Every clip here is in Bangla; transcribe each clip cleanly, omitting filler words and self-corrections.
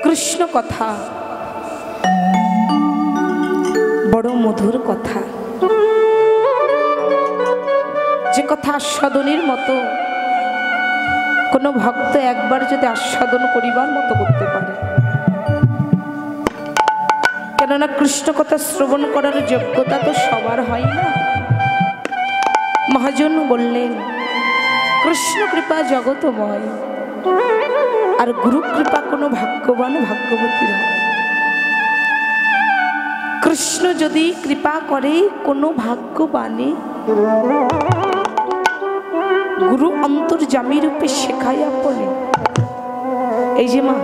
কৃষ্ণ কথা বড় মধুর কথা, যে কথা আস্বাদনের মতো কোনো ভক্ত একবার যদি আস্বাদন করিবার মতো করতে পারে। কেননা কৃষ্ণ কথা শ্রবণ করার যোগ্যতা তো সবার হয় না। মহাজন বললেন কৃষ্ণ কৃপা জগতময়, আর গুরু কৃপা কোনো ভাগ্যবান ভাগ্যবতীর হয়। কৃষ্ণ যদি কৃপা করে কোনো ভাগ্যবানে, গুরু অন্তর্যামী রূপে শেখাইয়া বলে, এই যে মা,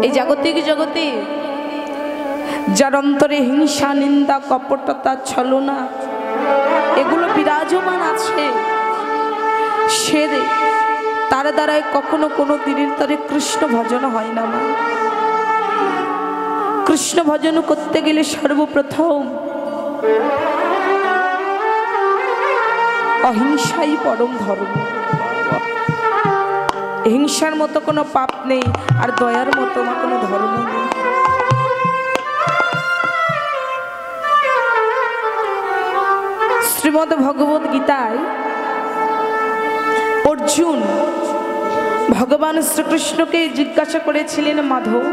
এই জাগতিক জগতে যার অন্তরে হিংসা, নিন্দা, কপটতা, ছলনা এগুলো বিরাজমান আছে, সে তার দ্বারাই কখনো কোনো দিনের তরে কৃষ্ণ ভজন হয় না মা। কৃষ্ণ ভজন করতে গেলে সর্বপ্রথম অহিংসাই পরম ধর্ম। হিংসার মতো কোনো পাপ নেই, আর দয়ার মতো কোনো ধর্ম নেই। শ্রীমদ্ ভগবদ গীতায় অর্জুন ভগবান শ্রীকৃষ্ণকে জিজ্ঞাসা করেছিলেন, মাধব,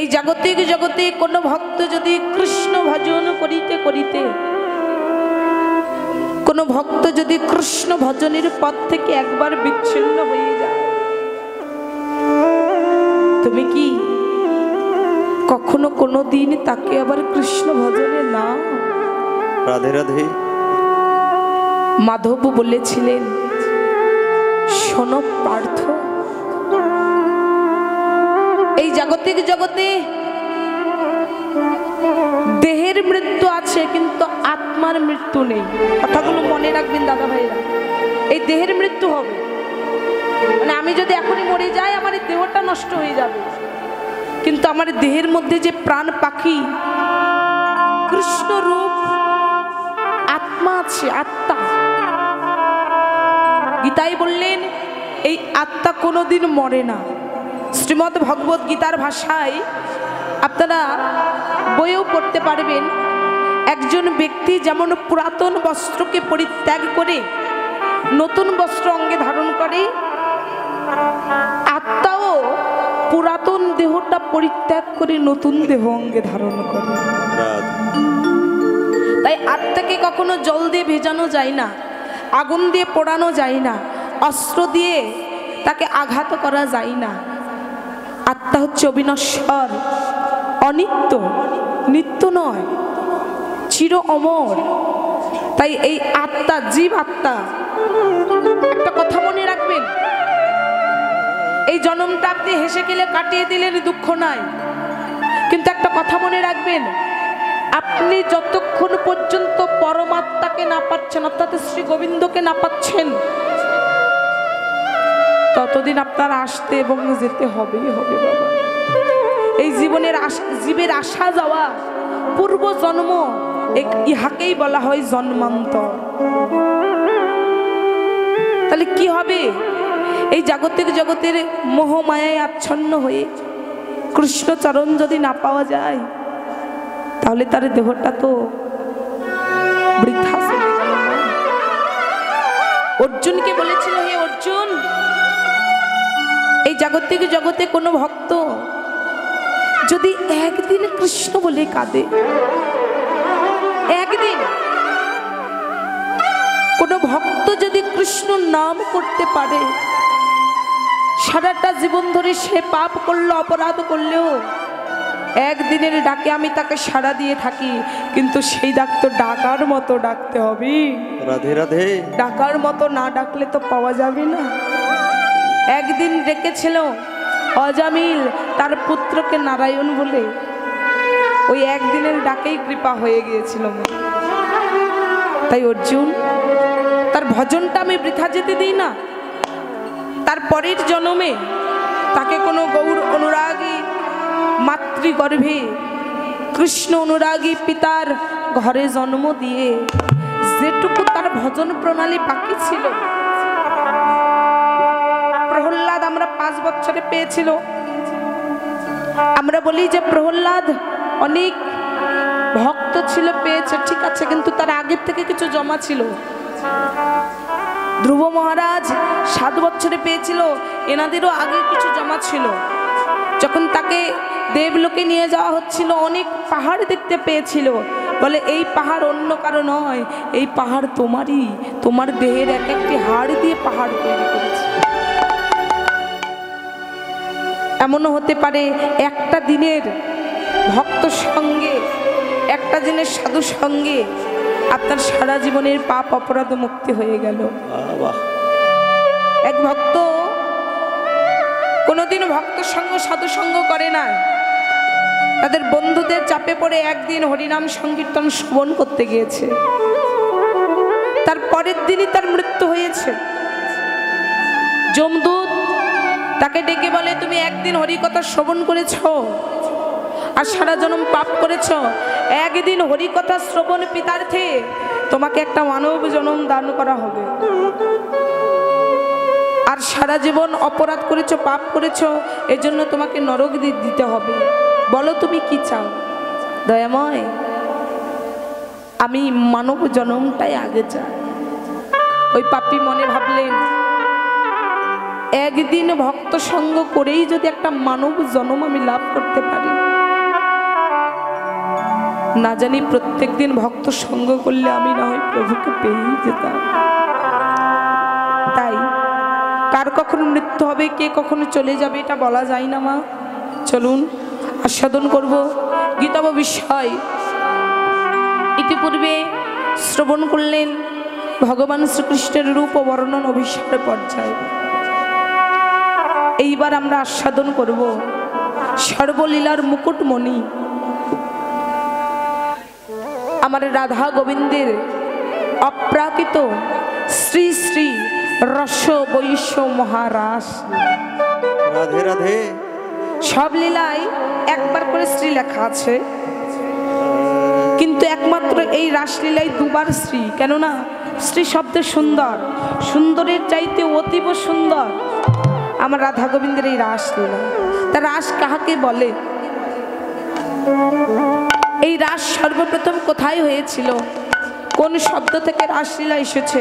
এই জাগতিক জগতে কোন ভক্ত যদি কৃষ্ণ ভজন করিতে করিতে, কোন ভক্ত যদি কৃষ্ণ ভজনের পথ থেকে একবার বিচ্ছিন্ন হয়ে যায়, তুমি কি কখনো কোনো দিন তাকে আবার কৃষ্ণ ভজনে নাও? রাধে রাধে। মাধব বলেছিলেন, শোনো পার্থ, এই জাগতিক জগতে দেহের মৃত্যু আছে কিন্তু আত্মার মৃত্যু নেই। কথাগুলো মনে রাখবেন দাদা ভাইরা, এই দেহের মৃত্যু হবে মানে আমি যদি এখনই মরে যাই আমার এই দেহটা নষ্ট হয়ে যাবে, কিন্তু আমার দেহের মধ্যে যে প্রাণ পাখি কৃষ্ণ রূপ আত্মা আছে, আত্মা। গীতায় বললেন এই আত্মা কোনোদিন মরে না। শ্রীমদ্ ভগবদ গীতার ভাষায় আপনারা বইও পড়তে পারবেন, একজন ব্যক্তি যেমন পুরাতন বস্ত্রকে পরিত্যাগ করে নতুন বস্ত্র অঙ্গে ধারণ করে, আত্মাও পুরাতন দেহটা পরিত্যাগ করে নতুন দেহ অঙ্গে ধারণ করে। তাই আত্মাকে কখনো জল দিয়ে ভেজানো যায় না, আগুন দিয়ে পোড়ানো যায় না, অস্ত্র দিয়ে তাকে আঘাত করা যায় না। আত্মা হচ্ছে অবিনশ্বর, অনিত্য, নিত্য নয়, চির অমর। তাই এই আত্মা, জীব আত্মা, একটা কথা মনে রাখবেন, এই জন্মটা আপনি হেসে খেলে কাটিয়ে দিলেন, দুঃখ নাই, কিন্তু একটা কথা মনে রাখবেন, আপনি যতক্ষণ পর্যন্ত পরমাত্মাকে না পাচ্ছেন, অর্থাৎ শ্রী গোবিন্দকে না পাচ্ছেন, ততদিন আপনার আসতে এবং যেতে হবেই হবে বাবা। এই জীবের আসা যাওয়া পূর্ব জন্ম, ইহাকেই বলা হয় জন্মান্তর। তাহলে কি হবে? এই জাগতিক জগতের মোহমায়ায় আচ্ছন্ন হয়ে কৃষ্ণচরণ যদি না পাওয়া যায়, তাহলে তার দেহটা তো বৃথা চলে গেল। অর্জুনকে বলেছিল, হে অর্জুন, এই জাগতিক জগতে কোনো ভক্ত যদি একদিন কৃষ্ণ বলে কাঁদে, একদিন কোনো ভক্ত যদি কৃষ্ণ নাম করতে পারে, সারাটা জীবন ধরে সে পাপ করলো, অপরাধ করলেও একদিনের ডাকে আমি তাকে সাড়া দিয়ে থাকি, কিন্তু সেই ডাক তো ডাকার মতো ডাকতে হবে। রাধে রাধে। ডাকার মতো না ডাকলে তো পাওয়া যাবে না। একদিন ডেকেছিল অজামিল তার পুত্রকে নারায়ণ বলে, ওই একদিনের ডাকেই কৃপা হয়ে গিয়েছিল। তাই অর্জুন, তার ভজনটা আমি বৃথা যেতে দিই না। তার পরের জন্মে তাকে কোনো গৌর অনুরাগী মাতৃগর্ভে কৃষ্ণ অনুরাগী পিতার ঘরে জন্ম দিয়ে যেটুকু তার ভজন প্রণালী বাকি ছিল আমরা 5 বছরে পেয়েছিল। আমরা বলি যে প্রহ্লাদ অনেক ভক্ত ছিল, পেয়েছে, ঠিক আছে, কিন্তু তার আগের থেকে কিছু জমা ছিল। ধ্রুব মহারাজ 7 বছরে পেয়েছিল, এনাদেরও আগে কিছু জমা ছিল। যখন তাকে দেবলোকে নিয়ে যাওয়া হচ্ছিল, অনেক পাহাড় দেখতে পেয়েছিল। বলে এই পাহাড় অন্য কারো নয়, এই পাহাড় তোমারই, তোমার দেহের এক একটি হাড় দিয়ে পাহাড় তৈরি করেছে। এমনও হতে পারে একটা দিনের ভক্ত সঙ্গে, একটা দিনের সাধু সঙ্গে আপনার সারা জীবনের পাপ অপরাধ মুক্তি হয়ে গেল। এক ভক্ত কোনোদিন ভক্ত সঙ্গ সাধু সঙ্গ করে না, তাদের বন্ধুদের চাপে পড়ে একদিন হরিনাম সংকীর্তন শ্রবণ করতে গিয়েছে। তার পরের দিনই তার মৃত্যু হয়েছে। যমদূত তাকে ডেকে বলে, তুমি একদিন হরিকথা শ্রবণ করেছ আর সারা জন্ম পাপ করেছ, একদিন হরিকথা শ্রবণ পিতার্থে তোমাকে একটা মানব জন্ম দান করা হবে। আর সারা জীবন অপরাধ করেছো, পাপ করেছো, এজন্য তোমাকে নরক দিতে হবে। বলো তুমি কি চাও? দয়াময়, আমি মানব জন্মটাই আগে চাই। ওই পাপী মনে ভাবলেন, একদিন ভক্ত সঙ্গ করেই যদি একটা মানব জন্ম আমি লাভ করতে পারি, না জানি প্রত্যেক দিন ভক্ত সঙ্গ করলে আমি না হয় প্রভুকে পেয়েই যেতাম। তাই কার কখন মৃত্যু হবে, কে কখনো চলে যাবে, এটা বলা যায় না মা। চলুন আস্বাদন করব গীতব বিষয়। ইতিপূর্বে শ্রবণ করলেন ভগবান শ্রীকৃষ্ণের রূপ ও বর্ণন অভিষেক পর্যায়। এইবার আমরা আস্বাদন করব সর্বলীলার মুকুটমণি আমার রাধা গোবিন্দের অপ্রাকৃত শ্রী শ্রী রস বৈশ্য মহারাস। রাধে রাধে। সব লীলায় একবার করে শ্রী লেখা আছে, কিন্তু একমাত্র এই রাসলীলায় দুবার শ্রী। কেননা শ্রী শব্দে সুন্দর, সুন্দরের চাইতে অতীব সুন্দর আমার রাধা গোবিন্দের এই রাসলীলা। তা রাস কাহাকে বলে? এই রাস সর্বপ্রথম কোথায় হয়েছিল, কোন শব্দ থেকে রাসলীলা এসেছে,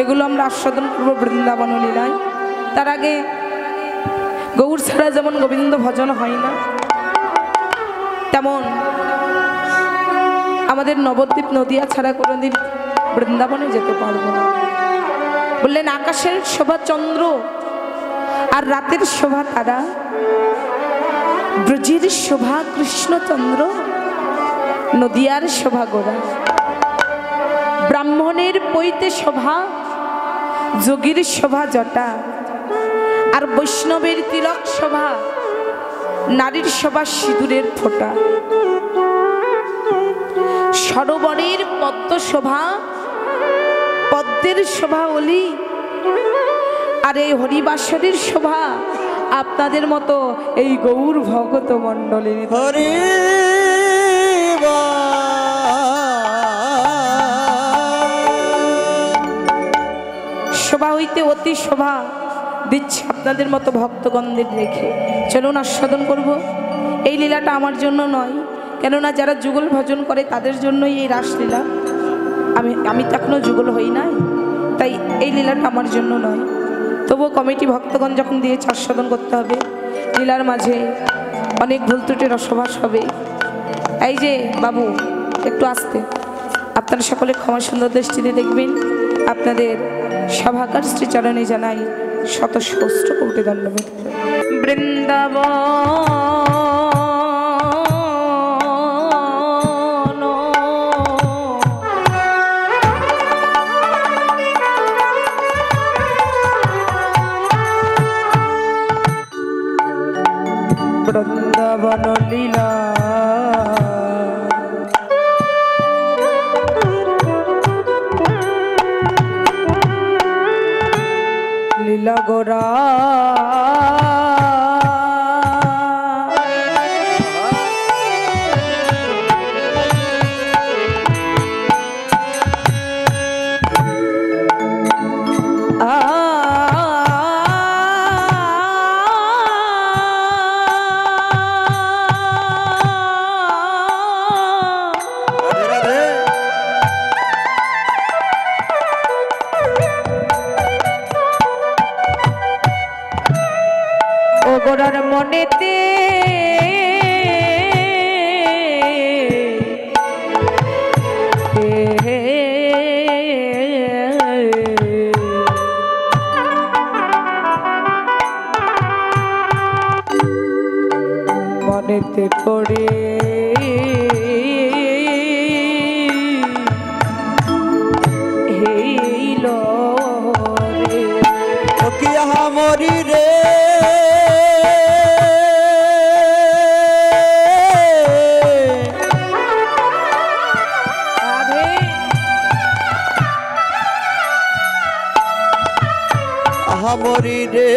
এগুলো আমরা আস্বাদন করব বৃন্দাবন লীলায়। তার আগে গৌর ছাড়া যেমন গোবিন্দ ভজন হয় না, তেমন আমাদের নবদ্বীপ নদিয়া ছাড়া কোনোদিন বৃন্দাবনে যেতে পারবো না। বললেন আকাশের শোভা চন্দ্র আর রাতের শোভা তারা, ব্রজের শোভা কৃষ্ণচন্দ্র, নদিয়ার শোভা গোরা। ব্রাহ্মণের পৈতে শোভা, যোগীর শোভা জটা, আর বৈষ্ণবের তিলক শোভা, নারীর শোভা সিঁদুরের ফোঁটা। সরোবরের পদ্ম শোভা, পদ্মের শোভা অলি, আর এই হরিবাসরের শোভা আপনাদের মতো এই গৌর ভগত মণ্ডলীর। হরি শোভা হইতে অতি শোভা দিচ্ছে আপনাদের মতো ভক্তগণদের রেখে। চলুন আস্বাদন করব। এই লীলাটা আমার জন্য নয়, কেননা যারা যুগল ভজন করে তাদের জন্যই এই রাসলীলা। আমি তো এখনো যুগল হই নাই, তাই এই লীলাটা আমার জন্য নয়। তবুও কমিটি ভক্তগণ যখন দিয়েছে আস্বাদন করতে হবে। লীলার মাঝে অনেক ভুল ত্রুটির রসভাস হবে। এই যে বাবু একটু আসতে, আপনারা সকলে ক্ষমা সুন্দর দৃষ্টিতে দেখবেন। আপনাদের সভাকার শ্রীচরণে জানাই শত সহস্র কোটি দণ্ডবোধ। বৃন্দাবন লীলা লীলা গোরা গোরার মনেতে মনেতে পড়ে হেইল রে ও কি মরি রে মরি রে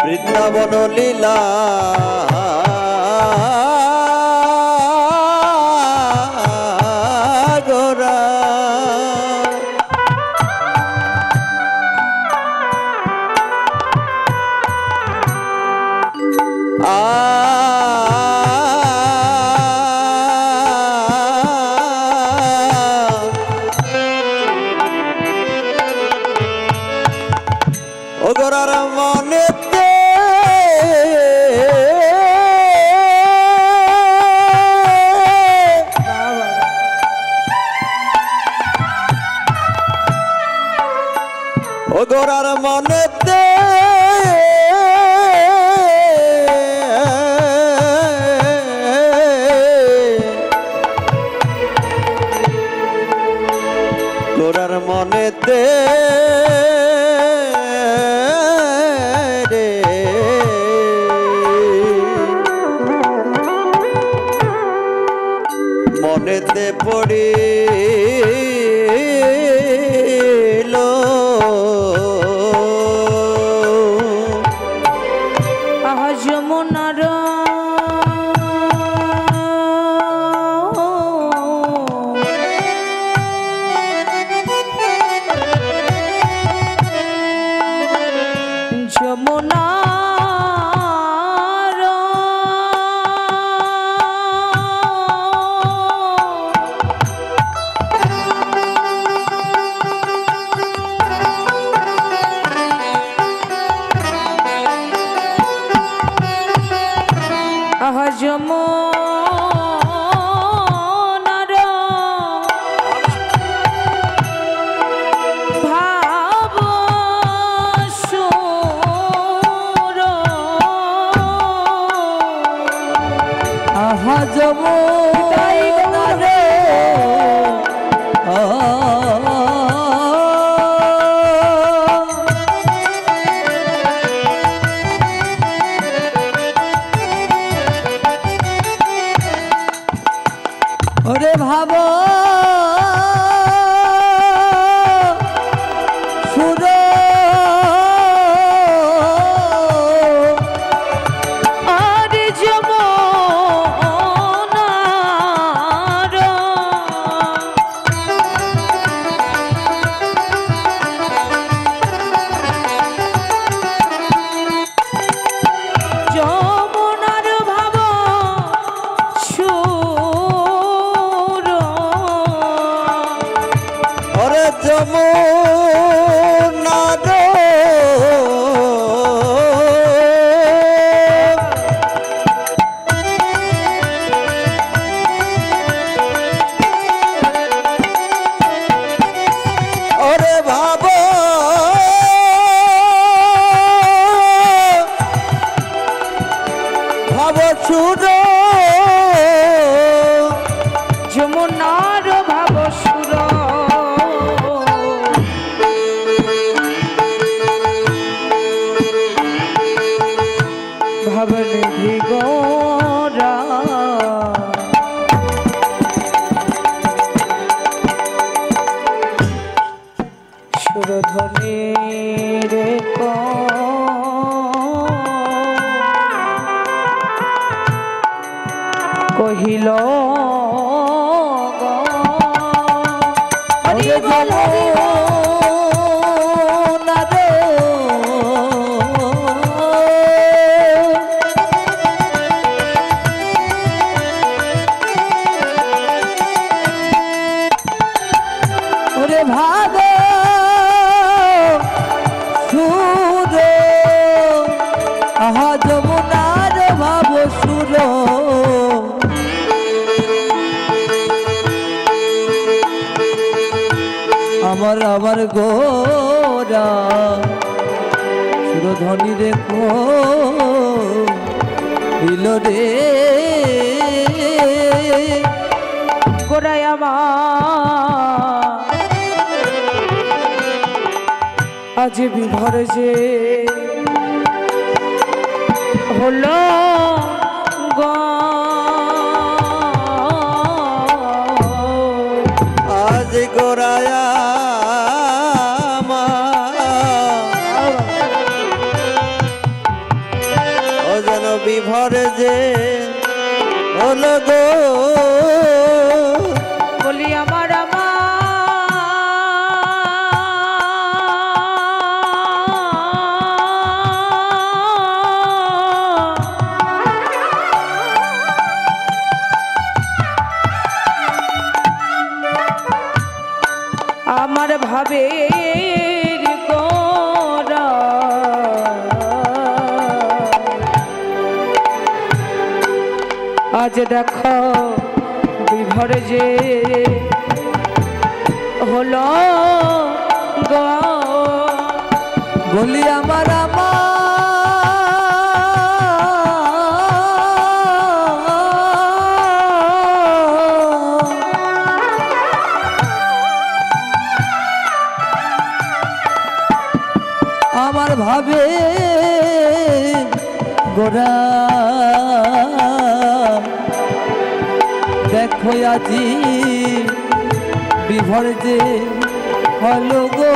বৃন্দাবন লীলা গোরা ও গোরার মনেতে ও গোরার মনেতে গোরার মনেতে রে মনেতে পড়িল যমুনার যমুনার যমুনার ভাব সুর আহা যমুনা রে ওরে ভাব সুর আর যমুনার যমুনার ভাব সুর সুরধনী রে কহিল হরি বল হরি ভাবে সুর আহা যমুনার ভাব সুর আমার আমার গোরা সুরধ্বনি দেখো দিল রে গোরাই আমার আজ বিভোর যে হলো আজ গোরায়া ও যেন বিভোর যে হলো গো বলি আমার আমার ভাবের গোরা আজ দেখো বিভোর যে হলো গো বলি আমার আমার ভাবে গোরা দেখো আজি বিভোর যে হলো গো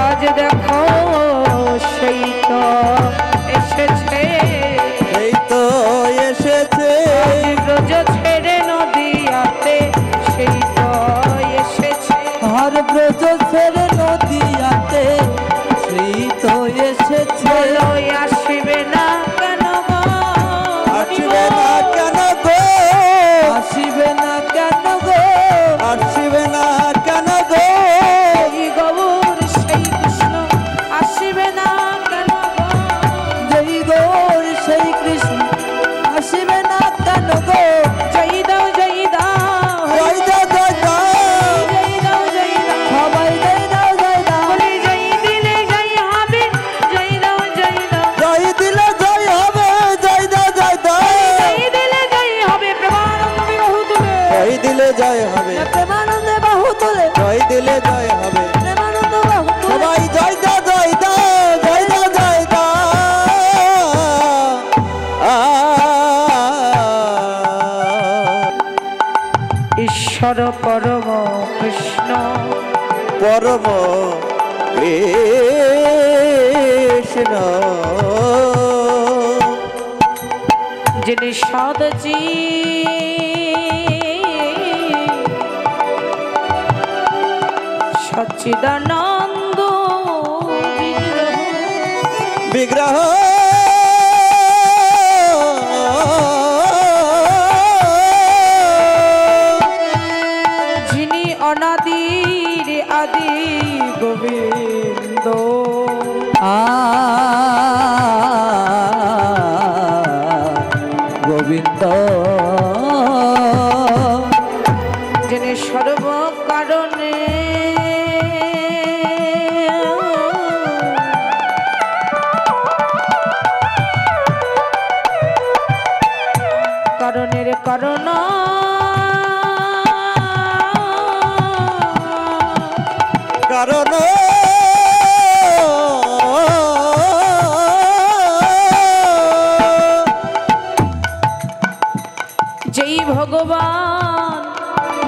আজ দেখো সেই তো এসেছে এই তো এসেছে ব্রজ ছেড়ে নদীয়াতে সেই তো এসেছে আর ব্রজ ছেড়ে নদীয়াতে সেই তো এসেছে আসবে না কেন গো আসবে না কেন গো আসবে না কেন গো আসবে না কেন গো এই গৌর সেই কৃষ্ণ আসবে না কেন গো জয় গৌর সেই কৃষ্ণ আসবে না কেন গো জয় দাও জয় দাও জয় দাও জয় দাও জয় দাও জয় দাও সবাই জয় দাও জয় দাও বলে জয় দিলে জয় হবে জয় দাও জয় দাও জয় দিলে জয় হবে জয় দাও জয় দাও জয় দিলে জয় হবে প্রেমানন্দে বহু তুলে জয় দিলে জয় হবে প্রেমানন্দে বাহু তোলে জয় দিলে জয় হবে প্রেমানন্দ বাহু তোলে সবাই জয় দাও জয় দাও জয় দাও জয় দাও ঈশ্বর পরম কৃষ্ণ পরম কৃষ্ণ যিনি সদজি সচ্চিদানন্দ বিগ্রহ যিনি অনাদির আদি গোবিন্দ গোবিন্দ যিনি সর্বকারণে কারণের কারণ কারণ যেই ভগবান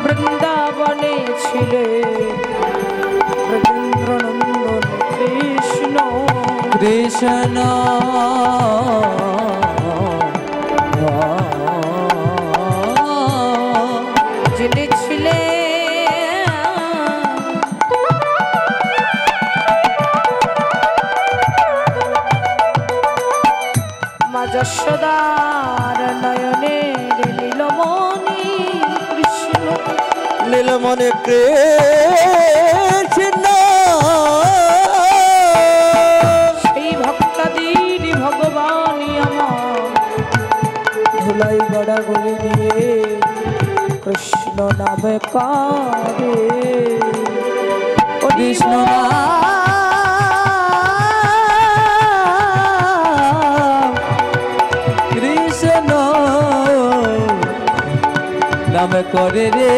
বৃন্দাবনে ছিলেন কৃষ্ণ যিনি ছিলে মা যশোদার নয়নের নীলমণি কৃষ্ণ নীলমণি কৃষ্ণ সেই ভক্তাদির ভগবানই আমার ধুলাই গড়া গড়ি দিয়ে কৃষ্ণ নামে কারে কৃষ্ণ কৃষ্ণ নাম করে রে